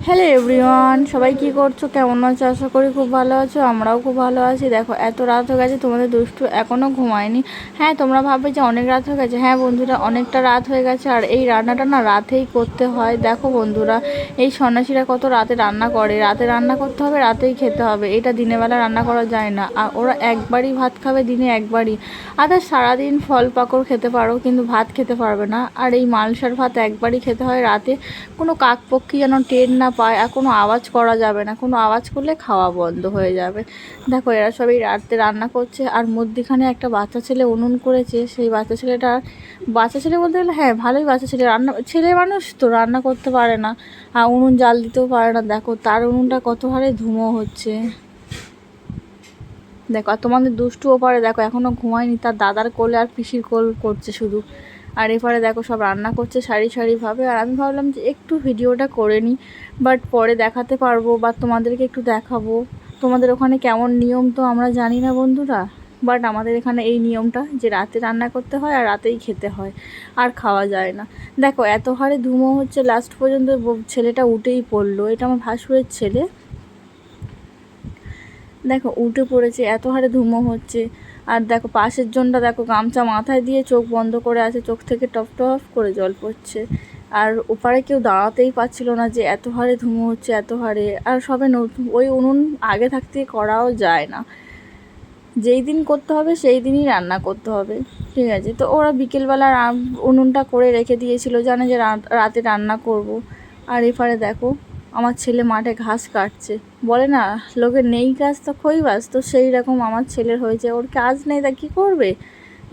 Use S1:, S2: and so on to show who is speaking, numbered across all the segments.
S1: Hello everyone, সবাই কি করছো, কেমন আছো? আশা করি খুব ভালো আছো। আমরাও খুব ভালো আছি। দেখো এত রাত হয়ে গেছে, তোমাদের দুষ্টু এখনও ঘুমায়নি। হ্যাঁ, তোমরা ভাববে যে অনেক রাত হয়ে গেছে। হ্যাঁ বন্ধুরা, অনেকটা রাত হয়ে গেছে। আর এই রান্নাটা না রাতেই করতে হয়। দেখো বন্ধুরা, এই সন্ন্যাসীরা কত রাতে রান্না করে। রাতে রান্না করতে হবে, রাতেই খেতে হবে। এটা দিনের বেলা রান্না করা যায় না। আর ওরা একবারই ভাত খাবে, দিনে একবারই। আদার সারাদিন ফল পাকড় খেতে পারো, কিন্তু ভাত খেতে পারবে না। আর এই মালসার ভাত একবারই খেতে হয় রাতে। কোনো কাকপক্ষী যেন টের না পায়, আর কোনো আওয়াজ করা যাবে না। কোনো আওয়াজ করলে খাওয়া বন্ধ হয়ে যাবে। দেখো এরা সবই রাতে রান্না করছে। আর মধ্যিখানে একটা বাচ্চা ছেলে উনুন করেছে। সেই বাচ্চা ছেলে বলতে গেলে হ্যাঁ ভালোই বাচ্চা ছেলে, ছেলে মানুষ তো রান্না করতে পারে না, আর উনুন জাল দিতেও পারে না। দেখো তার উনুনটা কত হারে ধুমো হচ্ছে। দেখো আর তোমাদের দুষ্টুও পারে, দেখো এখনও ঘুমায়নি, তার দাদার কোলে আর পিসির কোল করছে শুধু। আর এপারে দেখো সব রান্না করছে সারি সারিভাবে। আর আমি ভাবলাম যে একটু ভিডিওটা করে নিই, বাট পরে দেখাতে পারবো বা তোমাদেরকে একটু দেখাবো। তোমাদের ওখানে কেমন নিয়ম তো আমরা জানি না বন্ধুরা, বাট আমাদের এখানে এই নিয়মটা যে রাতে রান্না করতে হয় আর রাতেই খেতে হয়, আর খাওয়া যায় না। দেখো এত হারে ধুমো হচ্ছে, লাস্ট পর্যন্ত ছেলেটা উঠেই পড়লো। এটা আমার ভাসুরের ছেলে। দেখো উঠে পড়েছে, এত হারে ধুমো হচ্ছে। আর দেখো পাশের জনটা দেখো গামছা মাথায় দিয়ে চোখ বন্ধ করে আছে, চোখ থেকে টপ টপ করে জল পড়ছে। আর ওপারে কেউ দাঁড়াতেই পারছিল না, যে এত হারে ধুমো হচ্ছে, এত হারে। আর সবে নতুন ওই উনুন আগে থাকতে করাও যায় না, যেই দিন করতে হবে সেই দিনই রান্না করতে হবে। ঠিক আছে, তো ওরা বিকেলবেলা উনুনটা করে রেখে দিয়েছিল, জানে যে রাতে রান্না করব। আর এপারে দেখো আমার ছেলে মাঠে ঘাস কাটছে। বলে না লোকের নেই কাজ তো খইবাস, তো সেই রকম আমার ছেলের হয়েছে। ওর কাজ নেই, তা কী করবে,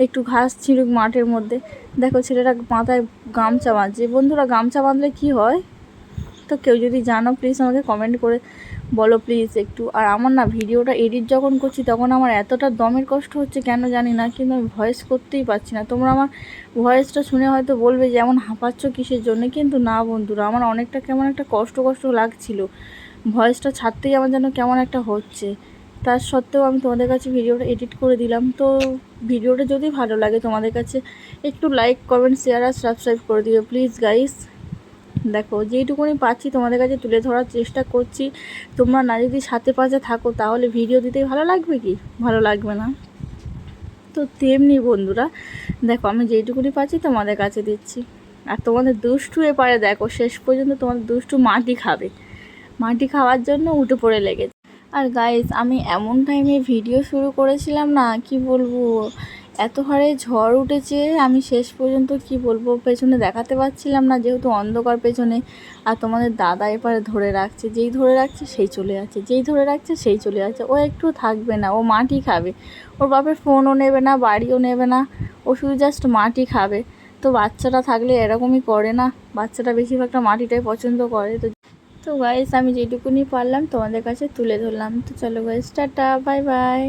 S1: একটু ঘাস ছিঁড়ুক মাঠের মধ্যে। দেখো ছেলেটা মাথায় গামছা বাঁধছে। বন্ধুরা, গামছা বাঁধলে কি হয়? তো কেউ যদি জানো প্লিজ আমাকে কমেন্ট করে বলো প্লিজ একটু। আর আমার না ভিডিওটা এডিট যখন করছি তখন আমার এতটা দমের কষ্ট হচ্ছে কেন জানি না, কিন্তু আমি ভয়েস করতেই পারছি না। তোমরা আমার ভয়েসটা শুনে হয়তো বলবে যে এমন হাঁপাচ্ছ কিসের জন্য, কিন্তু না বন্ধুরা, আমার অনেকটা কেমন একটা কষ্ট কষ্ট লাগছিল। ভয়েসটা ছাড়তেই আমার যেন কেমন একটা হচ্ছে। তার সত্ত্বেও আমি তোমাদের কাছে ভিডিওটা এডিট করে দিলাম। তো ভিডিওটা যদি ভালো লাগে তোমাদের কাছে, একটু লাইক কমেন্ট শেয়ার আর সাবস্ক্রাইব করে দিও প্লিজ গাইস। দেখো যেইটুকুনি পাচ্ছি তোমাদের কাছে তুলে ধরার চেষ্টা করছি। তোমরা না যদি সাথে পাশে থাকো তাহলে ভিডিও দিতেই ভালো লাগবে, কি ভালো লাগবে না? তো তেমনি বন্ধুরা, দেখো আমি যেইটুকুনি পাচ্ছি তোমাদের কাছে দিচ্ছি। আর তোমাদের দুষ্টু এপারে দেখো শেষ পর্যন্ত তোমাদের দুষ্টু মাটি খাবে, মাটি খাওয়ার জন্য উঠে পড়ে লেগেছে। আর গাইস, আমি এমন টাইমে ভিডিও শুরু করেছিলাম না, কি বলবো, এত হারে ঝড় উঠেছে। আমি শেষ পর্যন্ত কি বলবো পেছনে দেখাতে পারছিলাম না, যেহেতু অন্ধকার পেছনে। আর তোমাদের দাদা এপারে ধরে রাখছে, যেই ধরে রাখছে সেই চলে যাচ্ছে, যেই ধরে রাখছে সেই চলে যাচ্ছে। ও একটু থাকবে না, ও মাটি খাবে। ওর বাপের ফোনও নেবে না, বাড়িও নেবে না, ও শুধু জাস্ট মাটি খাবে। তো বাচ্চাটা থাকলে এরকমই করে না, বাচ্চাটা বেশিরভাগটা মাটিটাই পছন্দ করে। তো গাইস, আমি যেটুকুনি পারলাম তোমাদের কাছে তুলে ধরলাম। তো চলো গাইস, টাটা, বাই বাই।